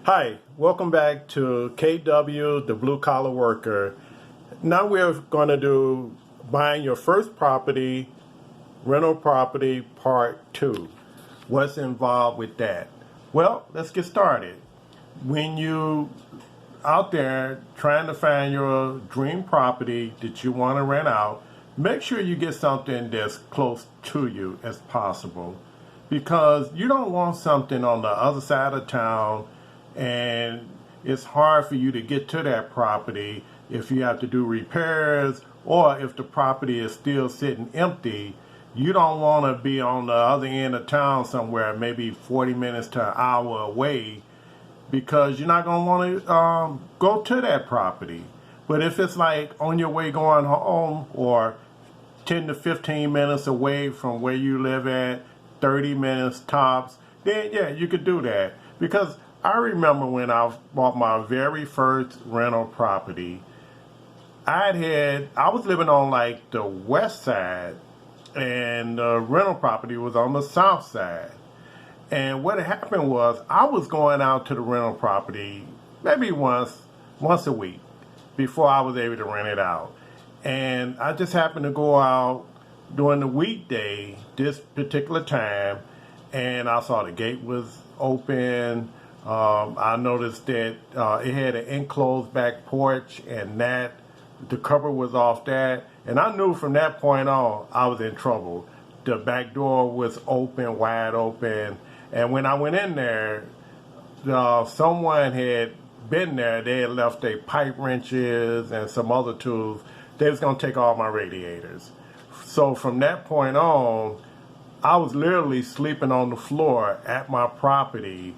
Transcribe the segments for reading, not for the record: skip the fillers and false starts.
Hi, welcome back to KW, the Blue Collar Worker. Now we're going to do buying your first property, rental property, part 2. What's involved with that? Well, let's get started. When you out there trying to find your dream property that you want to rent out, make sure you get something that's close to you as possible, because you don't want something on the other side of town and it's hard for you to get to that property if you have to do repairs, or if the property is still sitting empty. You don't want to be on the other end of town somewhere, maybe 40 minutes to an hour away, because you're not going to want to go to that property. But if it's like on your way going home, or 10 to 15 minutes away from where you live at, 30 minutes tops, then yeah, you could do that. Because I remember when I bought my very first rental property, I was living on like the west side, and the rental property was on the south side. And what had happened was, I was going out to the rental property maybe once a week before I was able to rent it out. And I just happened to go out during the weekday this particular time, and I saw the gate was open. I noticed that it had an enclosed back porch, and that the cover was off that. And I knew from that point on I was in trouble. The back door was open, wide open. And when I went in there, someone had been there. They had left their pipe wrenches and some other tools. They was going to take all my radiators. So from that point on, I was literally sleeping on the floor at my property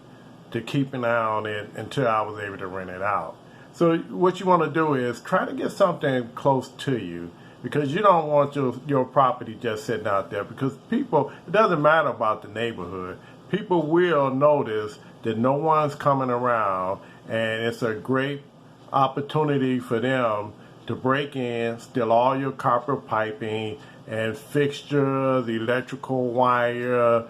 to keep an eye on it until I was able to rent it out. So what you want to do is try to get something close to you, because you don't want your property just sitting out there, because people, it doesn't matter about the neighborhood, people will notice that no one's coming around, and it's a great opportunity for them to break in, steal all your copper piping and fixtures, electrical wire,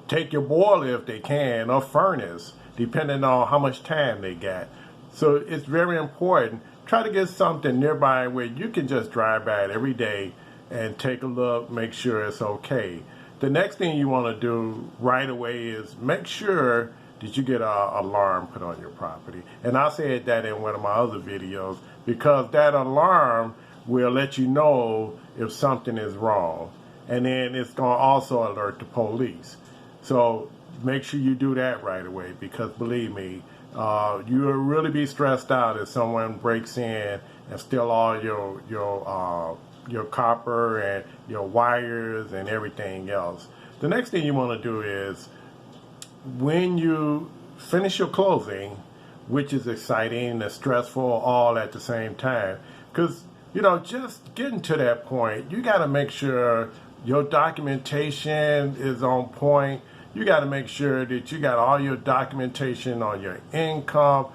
take your boiler if they can, or furnace, depending on how much time they got. So it's very important. Try to get something nearby where you can just drive by it every day and take a look, make sure it's okay. The next thing you want to do right away is make sure that you get an alarm put on your property. And I said that in one of my other videos, because that alarm will let you know if something is wrong. And then it's going to also alert the police. So make sure you do that right away, because believe me, you'll really be stressed out if someone breaks in and steal all your copper and your wires and everything else. The next thing you want to do is, when you finish your closing, which is exciting and stressful all at the same time, because just getting to that point, you got to make sure your documentation is on point. You got to make sure that you got all your documentation on your income.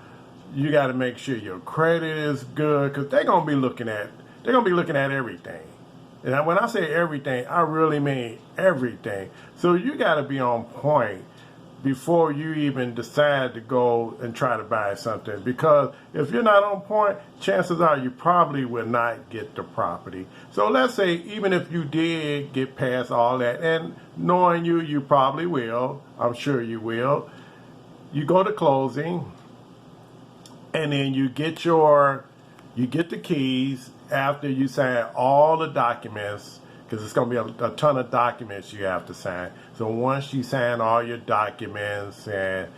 You got to make sure your credit is good, because they're gonna be looking at everything. And when I say everything, I really mean everything. So you got to be on point before you even decide to go and try to buy something, because if you're not on point, chances are you probably will not get the property. So let's say even if you did get past all that, and knowing you probably will, I'm sure you will, you go to closing, and then you get the keys after you sign all the documents, because it's going to be a ton of documents you have to sign. So once you sign all your documents and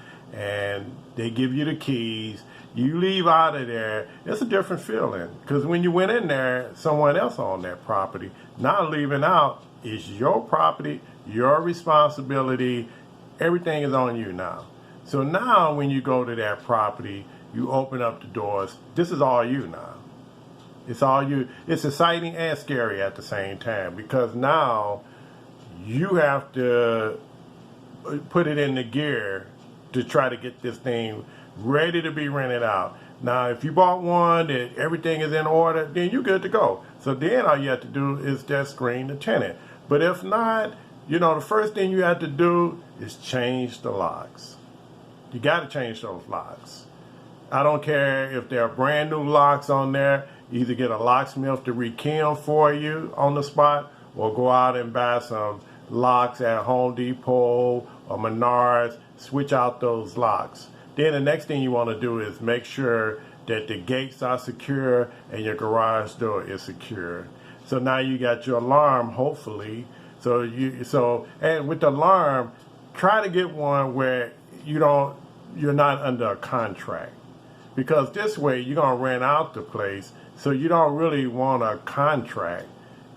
they give you the keys, you leave out of there, it's a different feeling. Because when you went in there, someone else owned that property. Now leaving out is your property, your responsibility, everything is on you now. So now when you go to that property, you open up the doors, this is all you now. It's all you. It's exciting and scary at the same time, because now you have to put it in the gear to try to get this thing ready to be rented out. Now, if you bought one that everything is in order, then you're good to go. So then all you have to do is just screen the tenant. But if not, the first thing you have to do is change the locks. You got to change those locks. I don't care if there are brand new locks on there. Either get a locksmith to rekey them for you on the spot, or go out and buy some locks at Home Depot or Menards. Switch out those locks. Then the next thing you want to do is make sure that the gates are secure and your garage door is secure. So now you got your alarm, hopefully. And with the alarm, try to get one where you're not under a contract, because this way you're gonna rent out the place. So you don't really want a contract.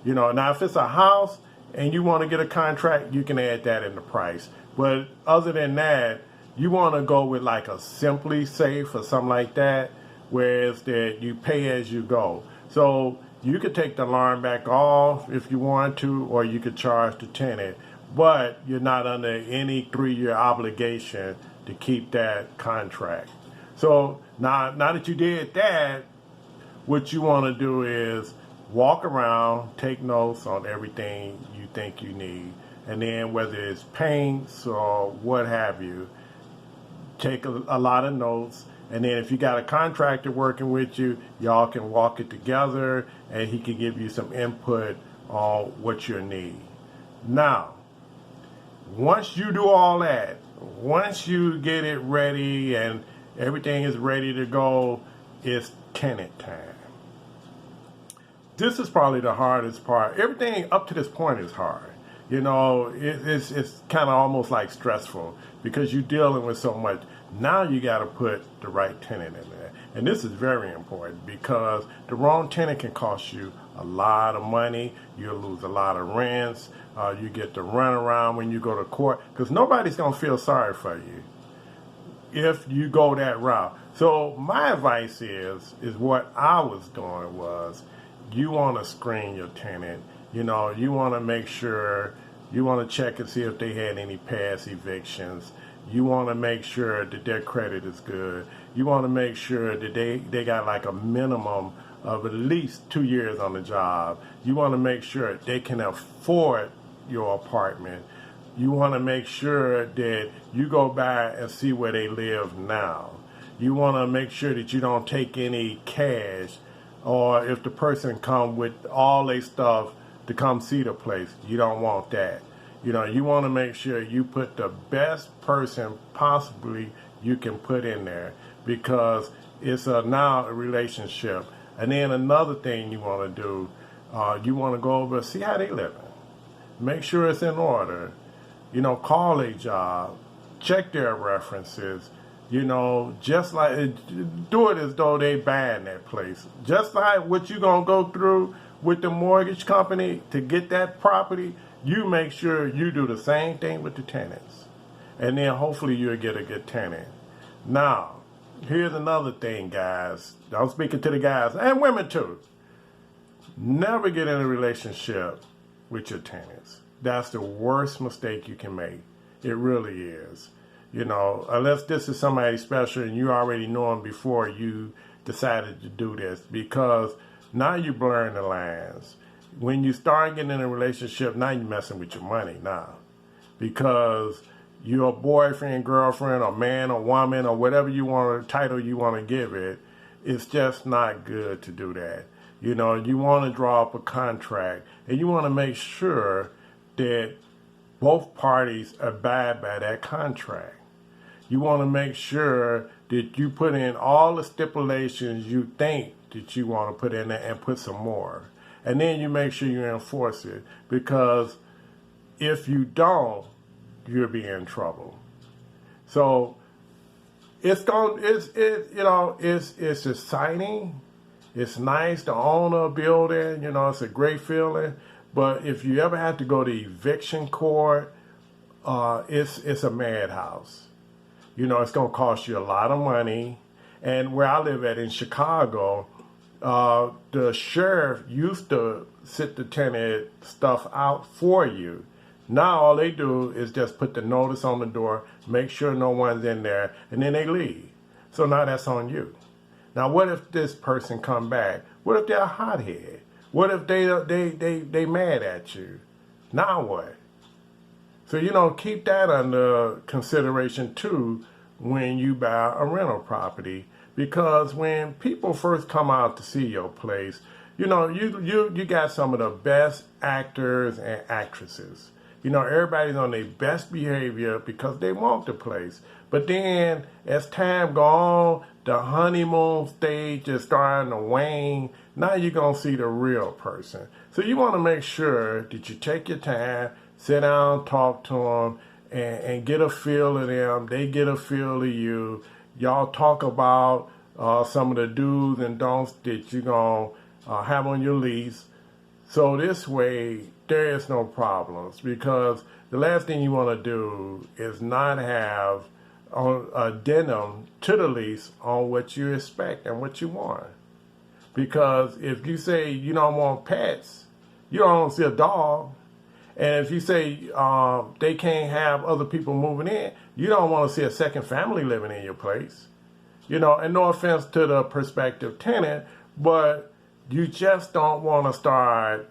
Now if it's a house and you want to get a contract, you can add that in the price. But other than that, you want to go with like a Simply Safe or something like that, whereas that you pay as you go. So you could take the alarm back off if you want to, or you could charge the tenant, but you're not under any 3-year obligation to keep that contract. So now that you did that, what you want to do is walk around, take notes on everything you think you need, and then whether it's paints or what have you, take a lot of notes. And then if you got a contractor working with you, y'all can walk it together and he can give you some input on what you need. Now, once you do all that, once you get it ready and everything is ready to go, it's tenant time. This is probably the hardest part. Everything up to this point is hard. It's kind of almost like stressful because you're dealing with so much. Now you got to put the right tenant in there. And this is very important because the wrong tenant can cost you a lot of money. You'll lose a lot of rents. You get to run around when you go to court because nobody's going to feel sorry for you if you go that route. So my advice is what I was doing was, you want to screen your tenant. You want to make sure, you want to check and see if they had any past evictions. You want to make sure that their credit is good. You want to make sure that they got like a minimum of at least 2 years on the job. You want to make sure they can afford your apartment. You want to make sure that you go by and see where they live now. You want to make sure that you don't take any cash, or if the person come with all their stuff to come see the place, you don't want that. You want to make sure you put the best person possibly you can put in there, because it's now a relationship. And then another thing you want to do, you want to go over and see how they living. Make sure it's in order. Call a job, check their references. Just like, do it as though they buying that place. Just like what you gonna go through with the mortgage company to get that property, you make sure you do the same thing with the tenants. And then hopefully you'll get a good tenant. Now, here's another thing, guys. I'm speaking to the guys and women too. Never get in a relationship with your tenants. That's the worst mistake you can make. It really is. Unless this is somebody special and you already know them before you decided to do this, because now you're blurring the lines. When you start getting in a relationship, now you're messing with your money now, because your boyfriend, girlfriend, or man or woman, or whatever title you want to give it, it's just not good to do that. You want to draw up a contract, and you want to make sure that both parties abide by that contract. You want to make sure that you put in all the stipulations you think that you want to put in there and put some more. And then you make sure you enforce it, because if you don't, you'll be in trouble. So it's exciting. It's nice to own a building. It's a great feeling. But if you ever have to go to eviction court, it's a madhouse. It's going to cost you a lot of money. And where I live at in Chicago, the sheriff used to sit the tenant stuff out for you. Now all they do is just put the notice on the door, make sure no one's in there, and then they leave. So now that's on you. Now what if this person come back? What if they're a hothead? What if they mad at you? Now what? So, keep that under consideration too when you buy a rental property, because when people first come out to see your place, you know, you got some of the best actors and actresses. You know, everybody's on their best behavior because they want the place. But then as time goes on, the honeymoon stage is starting to wane. Now you're going to see the real person. So you want to make sure that you take your time, sit down, talk to them, and get a feel of them. They get a feel of you. Y'all talk about some of the do's and don'ts that you're going to have on your lease. So this way, there is no problems, because the last thing you want to do is not have an addendum to the lease on what you expect and what you want. Because if you say you don't want pets, you don't want to see a dog. And if you say they can't have other people moving in, you don't want to see a second family living in your place. You know, and no offense to the prospective tenant, but you just don't want to start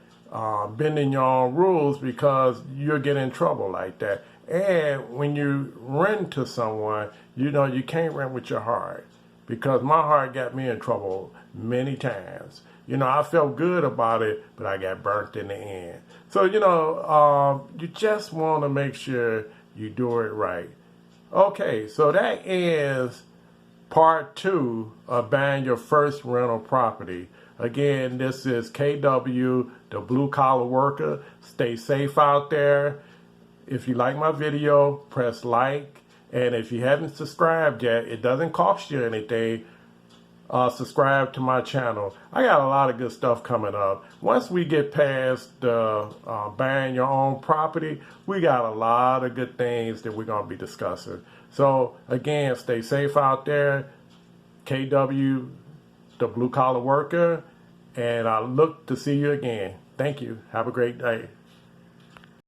bending your own rules, because you'll get in trouble like that. And when you rent to someone, you know, you can't rent with your heart, because my heart got me in trouble many times. You know, I felt good about it, but I got burnt in the end. So, you know, you just want to make sure you do it right. Okay, so that is part 2 of buying your first rental property. Again, this is KW, the Blue Collar Worker. Stay safe out there. If you like my video, press like. And if you haven't subscribed yet, it doesn't cost you anything. Subscribe to my channel. I got a lot of good stuff coming up. Once we get past the buying your own property, we got a lot of good things that we're going to be discussing. So again, stay safe out there. KW, the Blue Collar Worker, and I look to see you again. Thank you. Have a great day.